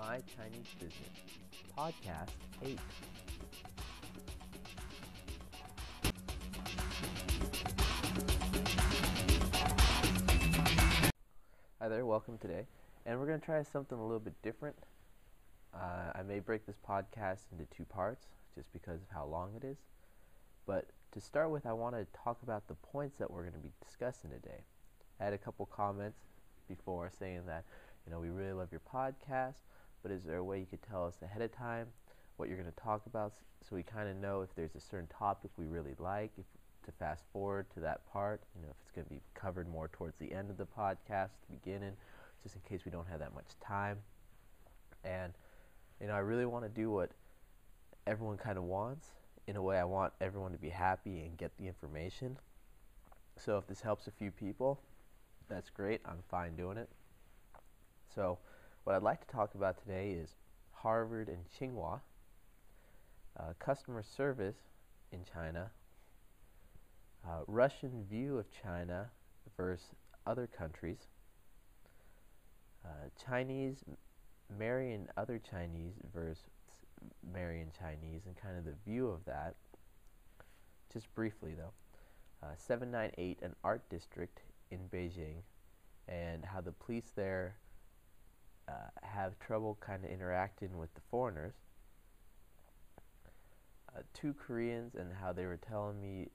My Chinese Business, Podcast 8. Hi there, welcome today. And we're going to try something a little bit different. I may break this podcast into two parts just because of how long it is. But to start with, I want to talk about the points that we're going to be discussing today. I had a couple comments before saying that, we really love your podcast, but is there a way you could tell us ahead of time what you're going to talk about so we kind of know if there's a certain topic we really like, if to fast forward to that part, if it's going to be covered more towards the end of the podcast, the beginning, just in case we don't have that much time. And, I really want to do what everyone kind of wants. In a way, I want everyone to be happy and get the information. So if this helps a few people, that's great. I'm fine doing it. So what I'd like to talk about today is Harvard and Tsinghua, customer service in China, Russian view of China versus other countries, Chinese marrying other Chinese versus marrying Chinese, and kind of the view of that. Just briefly though, 798, an art district in Beijing, and how the police there have trouble kind of interacting with the foreigners. Two Koreans and how they were telling me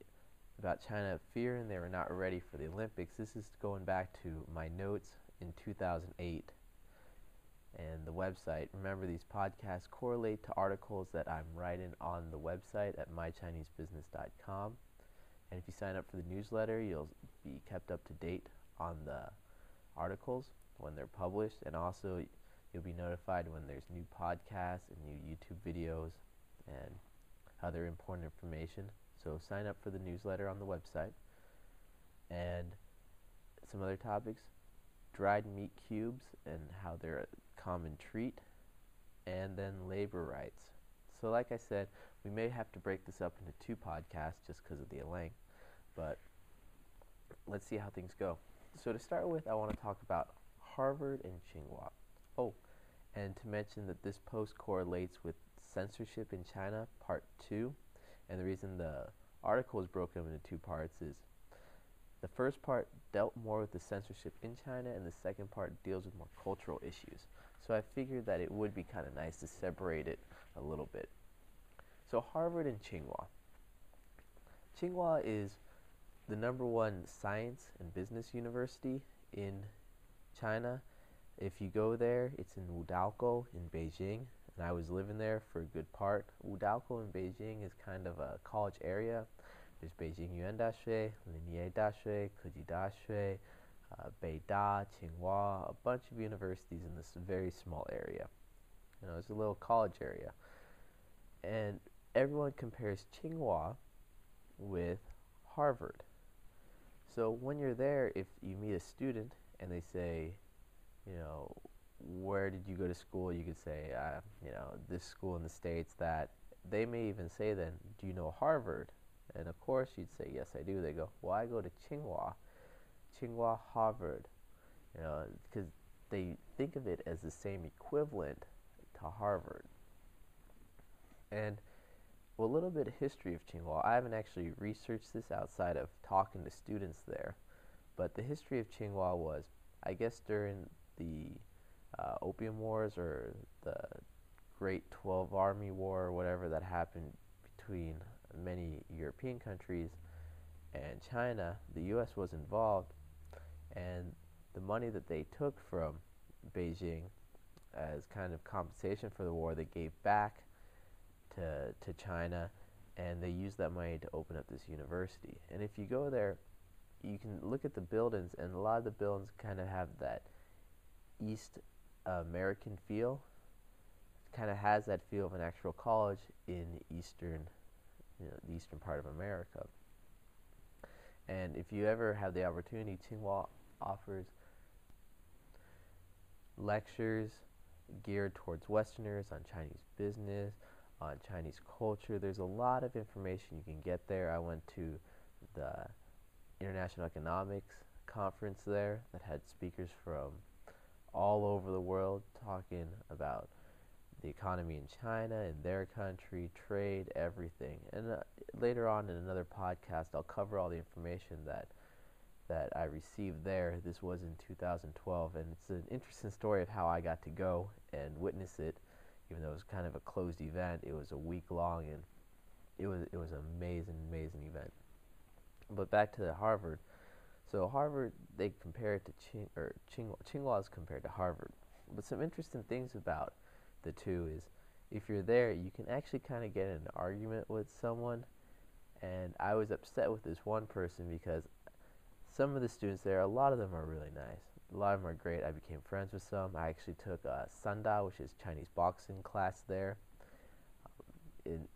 about China fearing they were not ready for the Olympics. This is going back to my notes in 2008 and the website. Remember, these podcasts correlate to articles that I'm writing on the website at mychinesebusiness.com. And if you sign up for the newsletter, you'll be kept up to date on the articles when they're published, and also you'll be notified when there's new podcasts and new YouTube videos and other important information. So sign up for the newsletter on the website. And some other topics: dried meat cubes and how they're a common treat, and then labor rights. So like I said, we may have to break this up into two podcasts just because of the length, but let's see how things go. So to start with, I want to talk about Harvard and Tsinghua. Oh, and to mention that this post correlates with censorship in China, part 2. And the reason the article is broken up into two parts is the first part dealt more with the censorship in China, and the second part deals with more cultural issues. So I figured that it would be kind of nice to separate it a little bit. So Harvard and Tsinghua. Tsinghua is the #1 science and business university in China. If you go there, it's in Wudao in Beijing, and I was living there for a good part. Wudao in Beijing is kind of a college area. There's Beijing Yuan Daxue, Linye Daxue, Keji Daxue, Beida, Tsinghua, a bunch of universities in this very small area. It's a little college area. And everyone compares Tsinghua with Harvard. So when you're there, if you meet a student and they say, where did you go to school? You could say, this school in the States. That they may even say then, do you know Harvard? And of course you'd say, yes, I do. They go, well, I go to Tsinghua, Harvard, because they think of it as the same equivalent to Harvard. And a little bit of history of Tsinghua. I haven't actually researched this outside of talking to students there, but the history of Tsinghua was, I guess, during the Opium Wars, or the Great 12 Army War, or whatever that happened between many European countries and China. The U.S. was involved, and the money that they took from Beijing as kind of compensation for the war, they gave back to China, and they used that money to open up this university. And if you go there, you can look at the buildings, and a lot of the buildings kind of have that East American feel. Kind of has that feel of an actual college in the eastern part of America. And if you ever have the opportunity, Tsinghua offers lectures geared towards Westerners on Chinese business, on Chinese culture. There's a lot of information you can get there. I went to the International Economics Conference there that had speakers from all over the world talking about the economy in China, in their country, trade, everything. And later on in another podcast, I'll cover all the information that I received there. This was in 2012, and it's an interesting story of how I got to go and witness it. Even though it was kind of a closed event, it was a week long, and it was an amazing event. But back to the Harvard. So Harvard, they compare it to Tsinghua is compared to Harvard. But some interesting things about the two is, if you're there, you can actually kind of get in an argument with someone. And I was upset with this one person because some of the students there, a lot of them are really nice. A lot of them are great. I became friends with some. I actually took a Sanda, which is Chinese boxing class there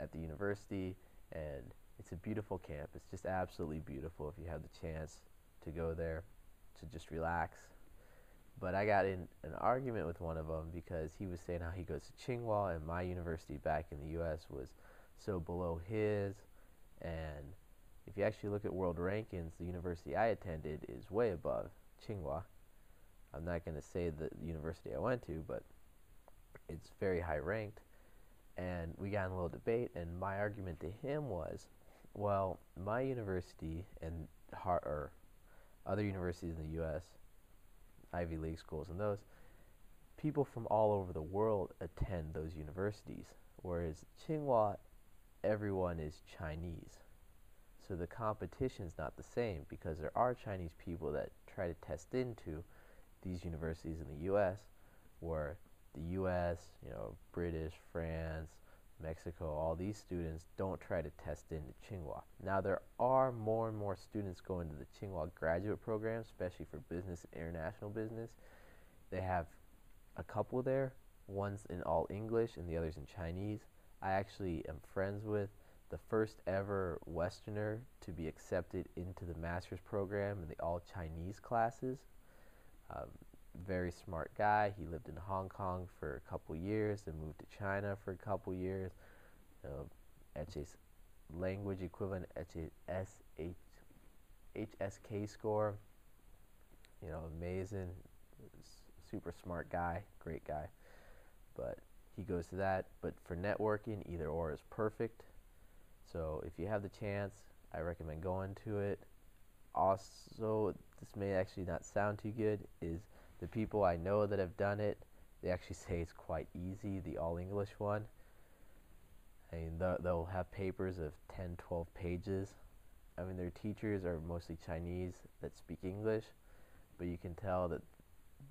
at the university, and it's a beautiful campus, just absolutely beautiful if you have the chance to go there to just relax. But I got in an argument with one of them because he was saying how he goes to Tsinghua and my university back in the U.S. was so below his. And if you actually look at world rankings, the university I attended is way above Tsinghua. I'm not going to say the university I went to, but it's very high ranked. And we got in a little debate, and my argument to him was, well, my university and or other universities in the U.S., Ivy League schools, and those people from all over the world attend those universities, whereas Tsinghua, everyone is Chinese. So the competition's not the same because there are Chinese people that try to test into these universities in the U.S., where the U.S., British, France, Mexico, all these students don't try to test into Tsinghua. Now, there are more and more students going to the Tsinghua graduate program, especially for business and international business. They have a couple there. One's in all English and the other's in Chinese. I actually am friends with the first ever Westerner to be accepted into the master's program in the all Chinese classes. Very smart guy. He lived in Hong Kong for a couple years, then moved to China for a couple years. HSK language equivalent, HSK score. Amazing, super smart guy, great guy. But he goes to that. But for networking, either or is perfect. So if you have the chance, I recommend going to it. Also, this may actually not sound too good, is the people I know that have done it, they actually say it's quite easy, the all-English one. I mean, they'll have papers of 10, 12 pages. I mean, their teachers are mostly Chinese that speak English, but you can tell that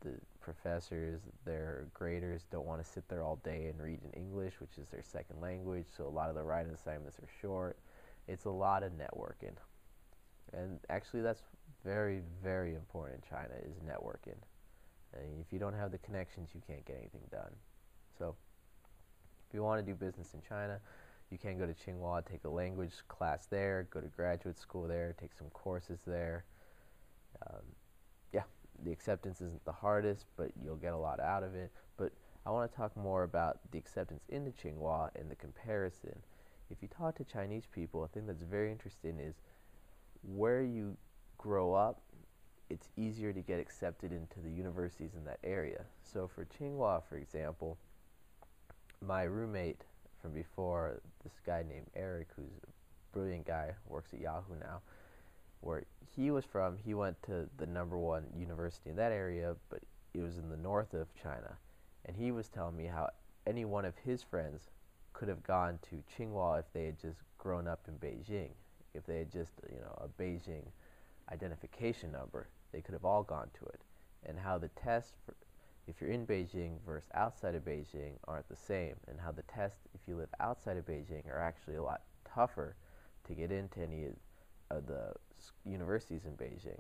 the professors, their graders, don't want to sit there all day and read in English, which is their second language, so a lot of the writing assignments are short. It's a lot of networking. And actually, that's very, very important in China, is networking. And if you don't have the connections, you can't get anything done. So if you want to do business in China, you can go to Tsinghua, take a language class there, go to graduate school there, take some courses there. The acceptance isn't the hardest, but you'll get a lot out of it. But I want to talk more about the acceptance into Tsinghua and the comparison. If you talk to Chinese people, a thing that's very interesting is where you grow up, it's easier to get accepted into the universities in that area. So for Tsinghua, for example, my roommate from before, this guy named Eric, who's a brilliant guy, works at Yahoo now, where he was from, he went to the #1 university in that area, but it was in the north of China. And he was telling me how any one of his friends could have gone to Tsinghua if they had just grown up in Beijing. If they had just, a Beijing identification number, they could have all gone to it. And how the tests, if you're in Beijing versus outside of Beijing, aren't the same. And how the tests, if you live outside of Beijing, are actually a lot tougher to get into any of the universities in Beijing.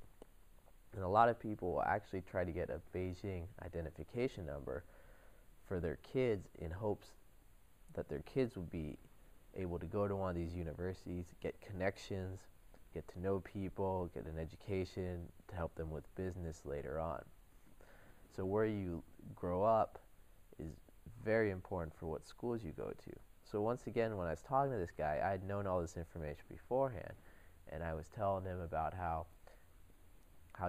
And a lot of people will actually try to get a Beijing identification number for their kids in hopes that their kids will be able to go to one of these universities, get connections, get to know people, get an education to help them with business later on. So where you grow up is very important for what schools you go to. So once again, when I was talking to this guy, I had known all this information beforehand, and I was telling him about how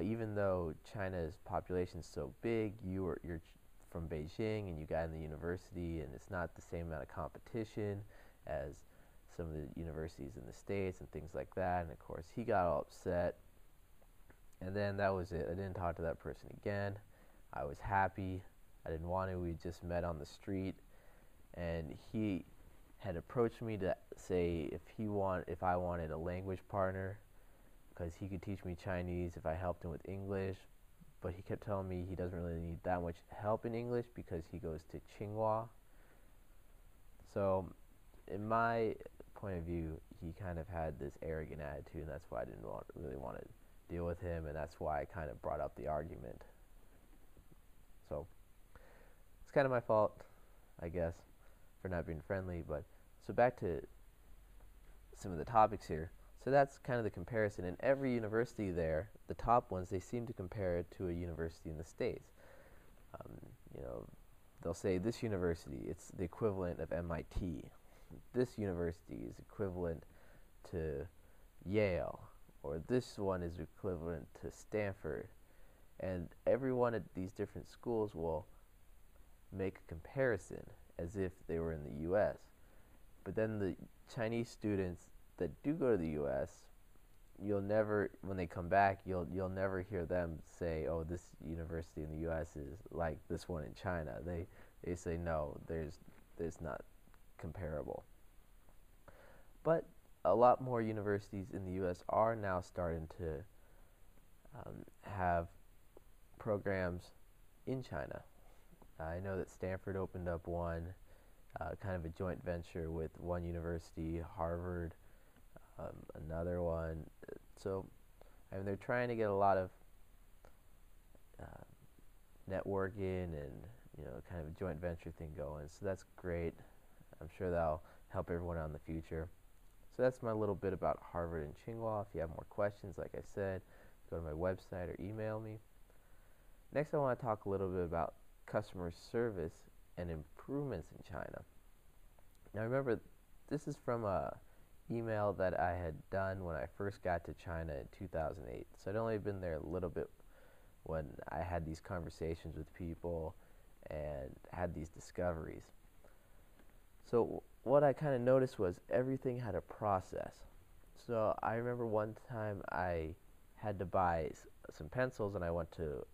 even though China's population is so big, your from Beijing and you got in the university and it's not the same amount of competition as some of the universities in the States and things like that. And of course he got all upset, and then that was it. I didn't talk to that person again. I was happy. I didn't want to. We just met on the street, and he had approached me to say if I wanted a language partner, because he could teach me Chinese if I helped him with English. But he kept telling me he doesn't really need that much help in English because he goes to tsinghua. So in my point of view, he kind of had this arrogant attitude, and that's why I didn't really want to deal with him, and that's why I kind of brought up the argument. So it's kind of my fault, I guess, for not being friendly. But so back to some of the topics here. So that's kind of the comparison. In every university there, the top ones, they seem to compare it to a university in the States. You know, they'll say this university, it's the equivalent of MIT. This university is equivalent to Yale, or this one is equivalent to Stanford. And every one of these different schools will make a comparison as if they were in the U.S. But then the Chinese students that do go to the U.S., you'll never, when they come back, you'll never hear them say, "Oh, this university in the U.S. is like this one in China." They say, "No, there's not comparable." But a lot more universities in the U.S. are now starting to have programs in China. I know that Stanford opened up one, kind of a joint venture with one university, Harvard, another one. So, I mean, they're trying to get a lot of networking and, you know, kind of a joint venture thing going. So that's great. I'm sure that'll help everyone out in the future. So that's my little bit about Harvard and tsinghua. If you have more questions, like I said, go to my website or email me. Next, I want to talk a little bit about customer service and improvements in China. Now, remember, this is from a email that I had done when I first got to China in 2008. So I'd only been there a little bit when I had these conversations with people and had these discoveries. So what I kind of noticed was everything had a process. So I remember one time I had to buy some pencils, and I went to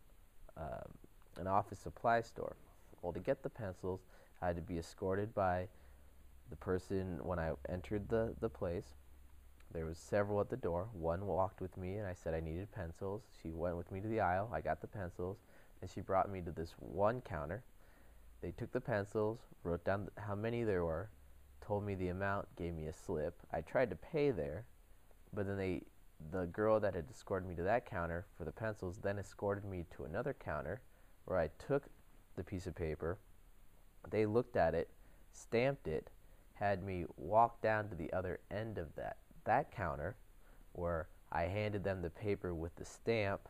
an office supply store. Well, to get the pencils, I had to be escorted by the person when I entered the place. There was several at the door. One walked with me, and I said I needed pencils. She went with me to the aisle. I got the pencils, and she brought me to this one counter. They took the pencils, wrote down how many there were, told me the amount, gave me a slip. I tried to pay there, but then the girl that had escorted me to that counter for the pencils then escorted me to another counter where I took the piece of paper. They looked at it, stamped it, had me walk down to the other end of that counter where I handed them the paper with the stamp,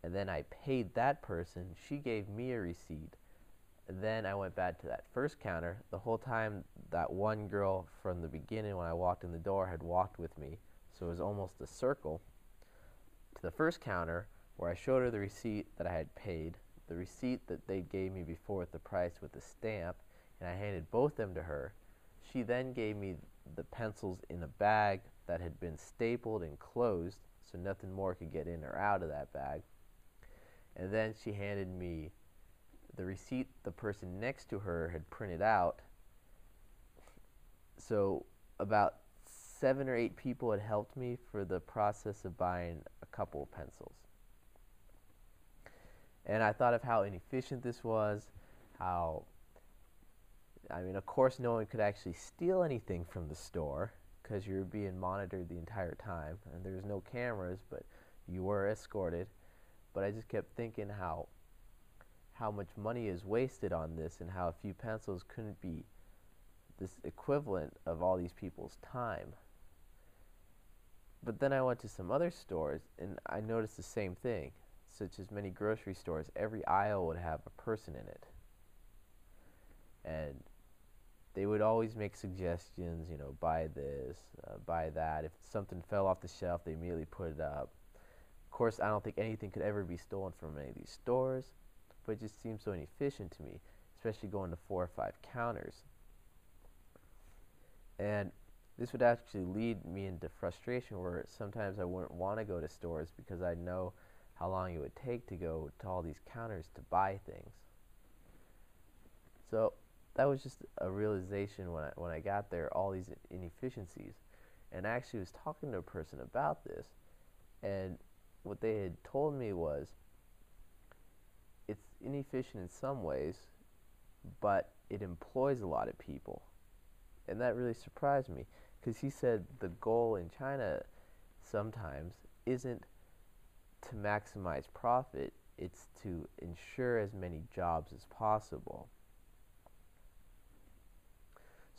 and then I paid that person. She gave me a receipt. Then I went back to that first counter. The whole time, that one girl from the beginning when I walked in the door had walked with me, so it was almost a circle, to the first counter where I showed her the receipt that I had paid, the receipt that they gave me before with the price with the stamp, and I handed both them to her. She then gave me the pencils in a bag that had been stapled and closed, so nothing more could get in or out of that bag. And then she handed me the receipt the person next to her had printed out. So about 7 or 8 people had helped me for the process of buying a couple of pencils. And I thought of how inefficient this was, how, I mean, of course no one could actually steal anything from the store because you were being monitored the entire time, and there was no cameras, but you were escorted. But I just kept thinking how much money is wasted on this, and how a few pencils couldn't be this equivalent of all these people's time. But then I went to some other stores, and I noticed the same thing, such as many grocery stores. Every aisle would have a person in it, and they would always make suggestions, you know, buy this, buy that. If something fell off the shelf, they immediately put it up. Of course, I don't think anything could ever be stolen from any of these stores, but it just seems so inefficient to me, especially going to 4 or 5 counters. And this would actually lead me into frustration where sometimes I wouldn't want to go to stores because I know how long it would take to go to all these counters to buy things. So that was just a realization when I got there, all these inefficiencies. And I actually was talking to a person about this, and what they had told me was it's inefficient in some ways, but it employs a lot of people. And that really surprised me because he said the goal in China sometimes isn't to maximize profit, it's to ensure as many jobs as possible.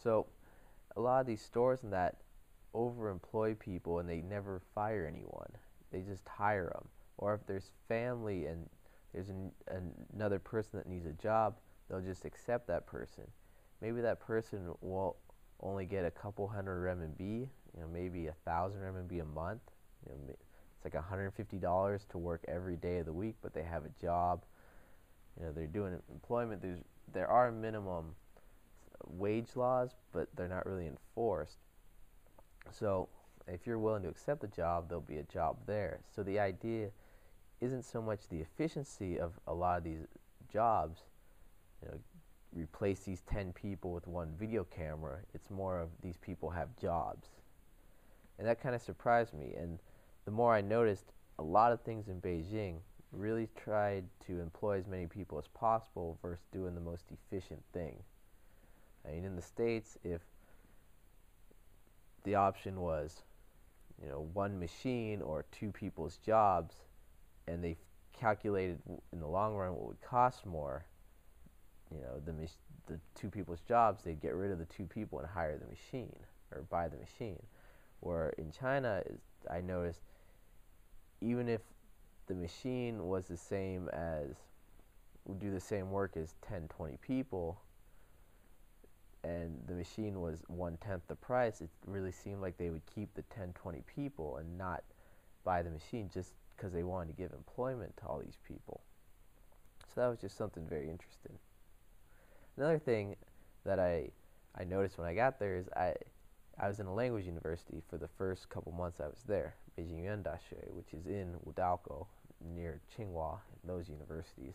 So a lot of these stores and that overemploy people and they never fire anyone. They just hire them. Or if there's family and there's another person that needs a job, they'll just accept that person. Maybe that person will only get a couple hundred RMB, maybe 1,000 RMB a month. It's like $150 to work every day of the week, but they have a job. They're doing employment. There are minimum wage laws, but they're not really enforced. So if you're willing to accept the job, there'll be a job there. So the idea isn't so much the efficiency of a lot of these jobs, replace these 10 people with one video camera. It's more of these people have jobs. And that kind of surprised me. And the more I noticed, a lot of things in Beijing really tried to employ as many people as possible versus doing the most efficient thing. I mean, in the States, if the option was, one machine or 2 people's jobs, and they calculated in the long run what would cost more, the 2 people's jobs, they'd get rid of the 2 people and hire the machine or buy the machine. Where in China, I noticed, even if the machine was the same as, would do the same work as 10, 20 people, and the machine was 1/10 the price, it really seemed like they would keep the 10, 20 people and not buy the machine just because they wanted to give employment to all these people. So that was just something very interesting. Another thing that I noticed when I got there is I was in a language university for the first couple months I was there, Beijing Beef, which is in Wudalco, near Tsinghua, those universities.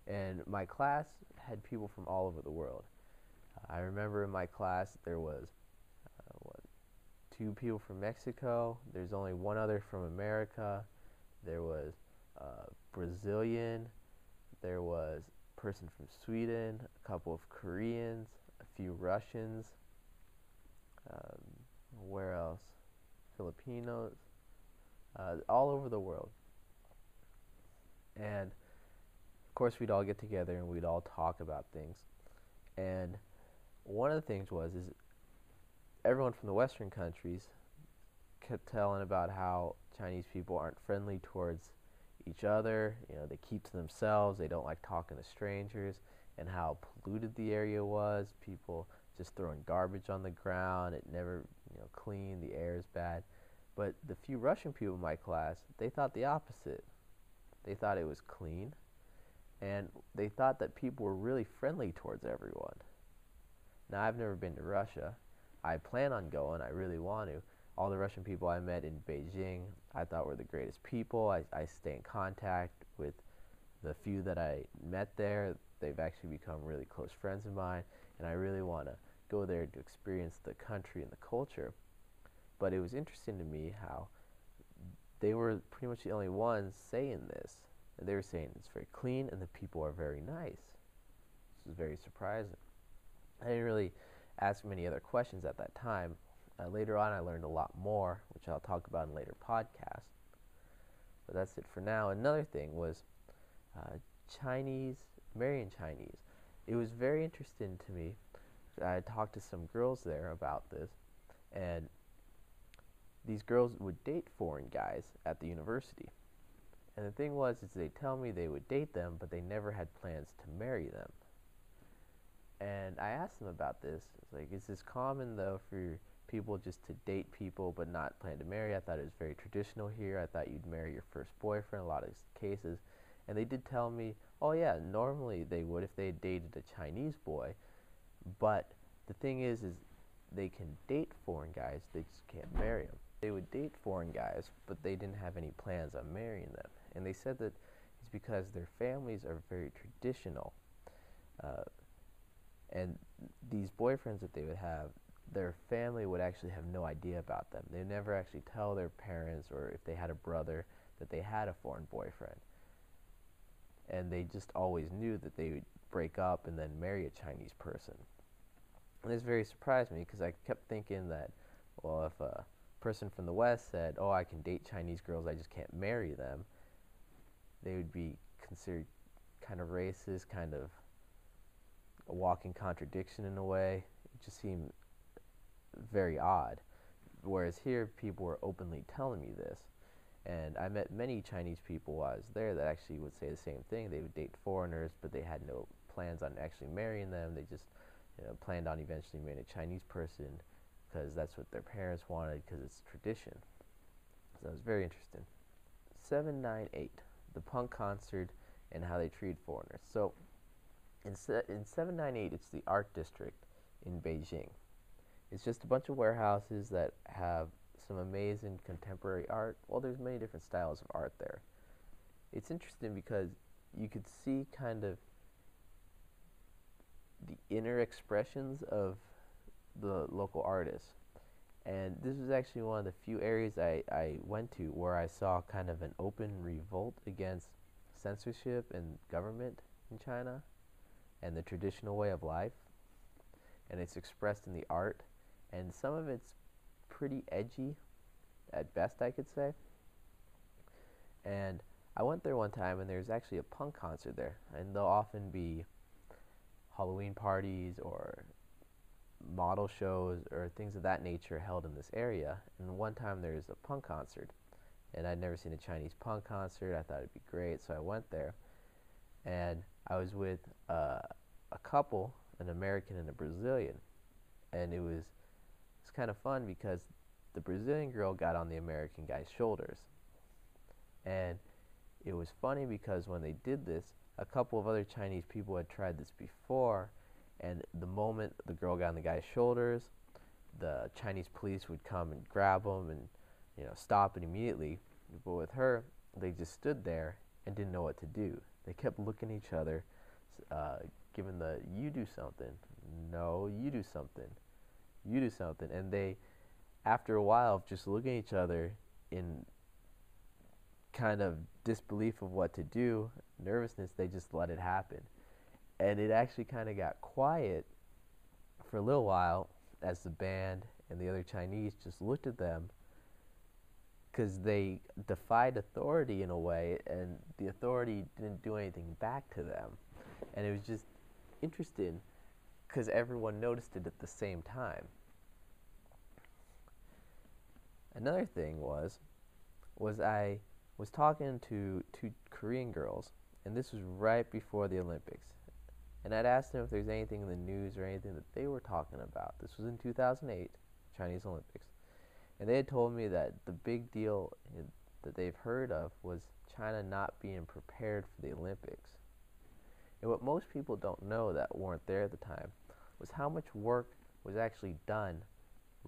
And my class had people from all over the world. I remember in my class there was 2 people from Mexico. There's only 1 other from America. There was Brazilian. There was a person from Sweden, a couple of Koreans, a few Russians. Where else? Filipinos. All over the world. And of course we'd all get together and we'd all talk about things. And one of the things is everyone from the Western countries kept telling about how Chinese people aren't friendly towards each other. They keep to themselves. They don't like talking to strangers, and how polluted the area was. People just throwing garbage on the ground. It never, clean. The air is bad. But the few Russian people in my class, they thought the opposite. They thought it was clean, and they thought that people were really friendly towards everyone. Now, I've never been to Russia. I plan on going. I really want to. All the Russian people I met in Beijing, I thought were the greatest people. I stay in contact with the few that I met there. They've actually become really close friends of mine, and I really want to go there to experience the country and the culture. But it was interesting to me how they were pretty much the only ones saying this. And they were saying it's very clean and the people are very nice. This was very surprising. I didn't really ask many other questions at that time. Later on, I learned a lot more, which I'll talk about in later podcasts. But that's it for now. Another thing was marrying Chinese. It was very interesting to me. I talked to some girls there about this, and these girls would date foreign guys at the university. And the thing was, is they tell me they would date them, but they never had plans to marry them. And I asked them about this. It's like, is this common, though, for people just to date people but not plan to marry? I thought it was very traditional here. I thought you'd marry your first boyfriend in a lot of cases. And they did tell me, oh yeah, normally they would if they had dated a Chinese boy, but the thing is they can date foreign guys, they just can't marry them. They would date foreign guys, but they didn't have any plans on marrying them. And they said that it's because their families are very traditional. Uh, and these boyfriends that they would have, their family would actually have no idea about them. They never actually tell their parents, or if they had a brother, that they had a foreign boyfriend. And they just always knew that they would break up and then marry a Chinese person. And this very surprised me because I kept thinking that, well, if a person from the West said, oh, I can date Chinese girls, I just can't marry them, they would be considered kind of racist, kind of a walking contradiction in a way. It just seemed very odd. Whereas here, people were openly telling me this. And I met many Chinese people while I was there that actually would say the same thing. They would date foreigners, but they had no plans on actually marrying them. They just planned on eventually marrying a Chinese person because that's what their parents wanted, because it's tradition. So it was very interesting. 798, the punk concert and how they treat foreigners. So in 798, it's the art district in Beijing. It's just a bunch of warehouses that have some amazing contemporary art. Well, there's many different styles of art there. It's interesting because you could see kind of the inner expressions of the local artists. And this was actually one of the few areas I went to where I saw kind of an open revolt against censorship and government in China and the traditional way of life. And it's expressed in the art. And some of it's pretty edgy, at best, I could say. And I went there one time, and there's actually a punk concert there. And there'll often be Halloween parties or model shows or things of that nature held in this area. And one time there's a punk concert, and I'd never seen a Chinese punk concert. I thought it'd be great, so I went there. And I was with a couple, an American and a Brazilian. And it's kind of fun because the Brazilian girl got on the American guy's shoulders. And it was funny because when they did this, a couple of other Chinese people had tried this before, and the moment the girl got on the guy's shoulders, the Chinese police would come and grab them and stop it immediately. But with her, they just stood there and didn't know what to do. They kept looking at each other, giving the "you do something," "no, you do something," "you do something," and they, after a while of just looking at each other in kind of disbelief of what to do, nervousness, they just let it happen. And it actually kind of got quiet for a little while as the band and the other Chinese just looked at them because they defied authority in a way, and the authority didn't do anything back to them. And it was just interesting because everyone noticed it at the same time. Another thing was I was talking to two Korean girls, and this was right before the Olympics. And I'd asked them if there's anything in the news or anything that they were talking about. This was in 2008, Chinese Olympics. And they had told me that the big deal that they've heard of was China not being prepared for the Olympics. And what most people don't know that weren't there at the time was how much work was actually done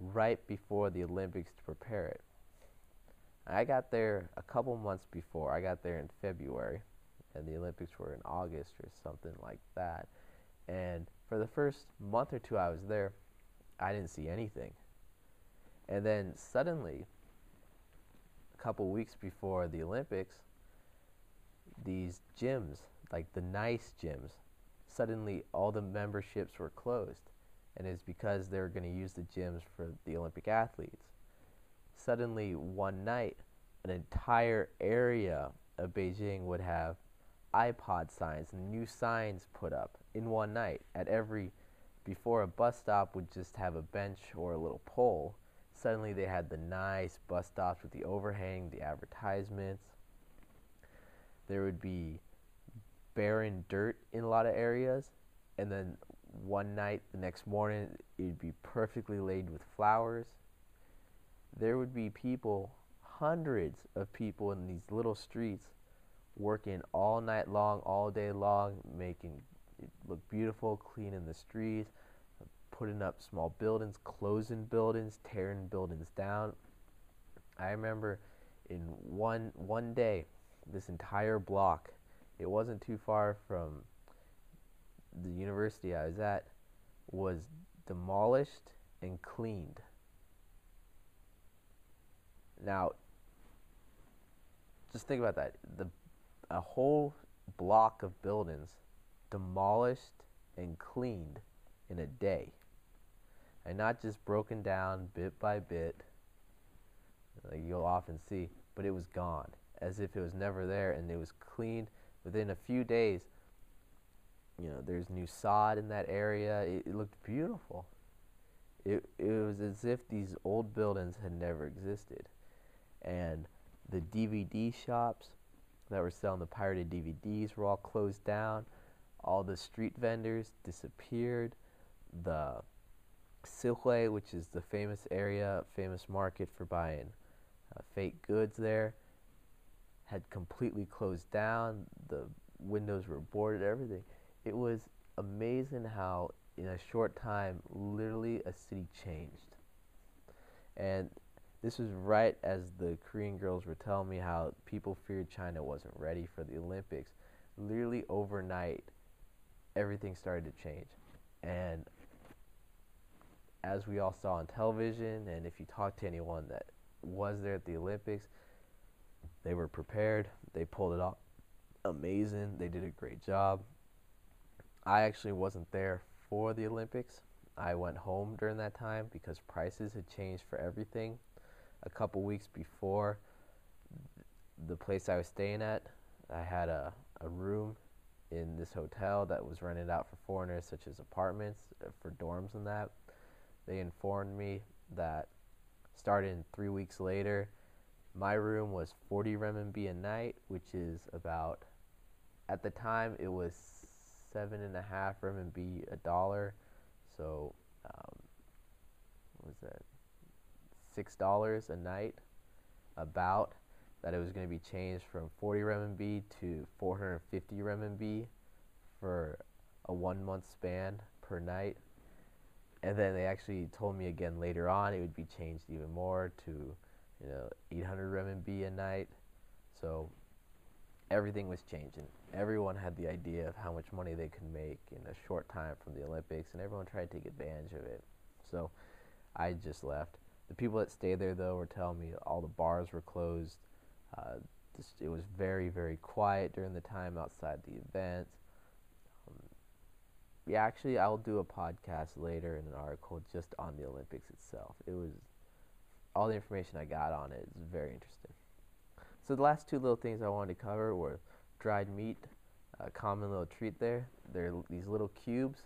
right before the Olympics to prepare it. I got there a couple months before. I got there in February, and the Olympics were in August or something like that. And for the first month or two I was there, I didn't see anything. And then suddenly, a couple weeks before the Olympics, these gyms, like the nice gyms, suddenly all the memberships were closed. And it's because they were going to use the gyms for the Olympic athletes. Suddenly, one night, an entire area of Beijing would have iPod signs and new signs put up in one night. Before a bus stop would just have a bench or a little pole, suddenly they had the nice bus stops with the overhang, the advertisements. There would be barren dirt in a lot of areas, and then one night, the next morning, it would be perfectly laid with flowers. There would be people, hundreds of people in these little streets working all night long, all day long, making it look beautiful, cleaning the streets, putting up small buildings, closing buildings, tearing buildings down. I remember in one day, this entire block, it wasn't too far from the university I was at, was demolished and cleaned. Now, just think about that. A whole block of buildings demolished and cleaned in a day. And not just broken down bit by bit, like you'll often see, but it was gone, as if it was never there, and it was cleaned within a few days. There's new sod in that area. It looked beautiful. It was as if these old buildings had never existed. And the DVD shops that were selling the pirated DVDs were all closed down. All the street vendors disappeared. The tsinghua, which is the famous market for buying fake goods there, had completely closed down. The windows were boarded, everything. It was amazing how in a short time, literally a city changed. And this was right as the Korean girls were telling me how people feared China wasn't ready for the Olympics. Literally overnight, everything started to change. And as we all saw on television, and if you talk to anyone that was there at the Olympics, they were prepared. They pulled it off amazing. They did a great job. I actually wasn't there for the Olympics. I went home during that time because prices had changed for everything. A couple weeks before, the place I was staying at, I had a room in this hotel that was rented out for foreigners, such as apartments, for dorms and that. They informed me that starting 3 weeks later, my room was 40 renminbi a night, which is about, at the time, it was 7.5 renminbi a dollar. So, what was that? $6 a night. About that, it was going to be changed from 40 renminbi to 450 renminbi for a 1 month span per night. And then they actually told me again later on it would be changed even more to 800 renminbi a night. So everything was changing. Everyone had the idea of how much money they could make in a short time from the Olympics, and everyone tried to take advantage of it. So I just left. The people that stayed there, though, were telling me all the bars were closed. It was very, very quiet during the time outside the event. Yeah, actually, I'll do a podcast later in an article just on the Olympics itself. It was all the information I got on it is very interesting. So the last two little things I wanted to cover were dried meat, a common little treat there. They're these little cubes.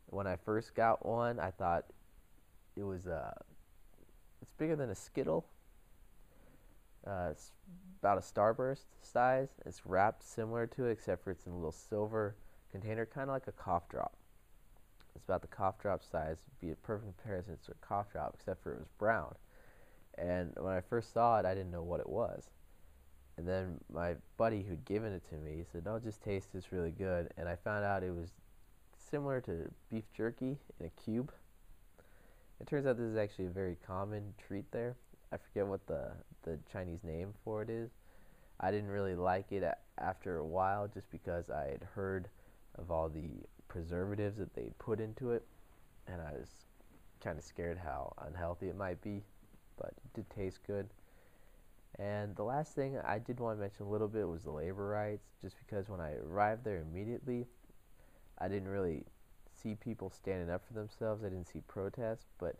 When I first got one, I thought it was it's bigger than a Skittle. It's about a Starburst size. It's wrapped similar to it, except for it's in a little silver container, kind of like a cough drop. It's about the cough drop size. It'd be a perfect comparison to a cough drop, except for it was brown. And when I first saw it, I didn't know what it was. And then my buddy who'd given it to me, he said, "Oh, just taste this really good." And I found out it was similar to beef jerky in a cube. It turns out this is actually a very common treat there. I forget what the Chinese name for it is. I didn't really like it after a while just because I had heard of all the preservatives that they put into it, and I was kind of scared how unhealthy it might be, but it did taste good. And the last thing I did want to mention a little bit was the labor rights, just because when I arrived there immediately, I didn't really see people standing up for themselves. I didn't see protests, but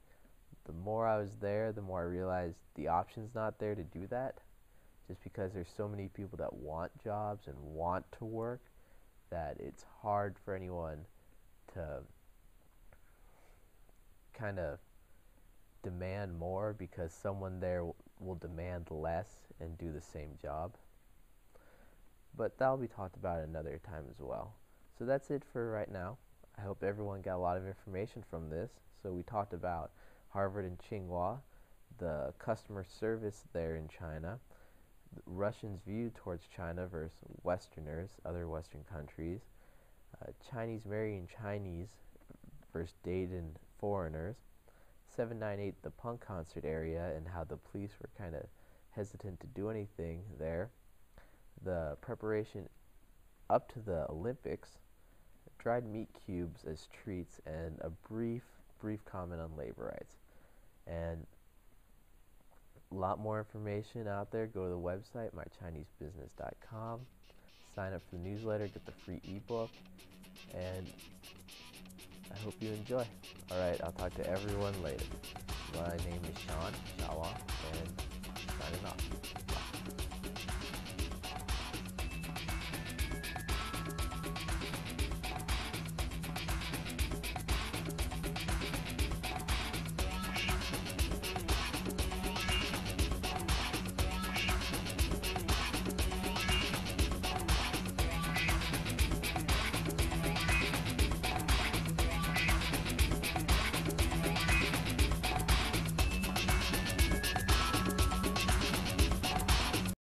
the more I was there, the more I realized the option's not there to do that, just because there's so many people that want jobs and want to work that it's hard for anyone to kind of demand more, because someone there will demand less and do the same job. But that'll be talked about another time as well. So that's it for right now. I hope everyone got a lot of information from this. So we talked about Harvard and Tsinghua, the customer service there in China, Russians' view towards China versus Westerners, other Western countries, Chinese marrying Chinese versus dating foreigners, 798, the punk concert area and how the police were kind of hesitant to do anything there, the preparation up to the Olympics, dried meat cubes as treats, and a brief comment on labor rights. And a lot more information out there. Go to the website, mychinesebusiness.com. Sign up for the newsletter, get the free ebook, and I hope you enjoy. Alright, I'll talk to everyone later. My name is Sean, Shawa, and signing off.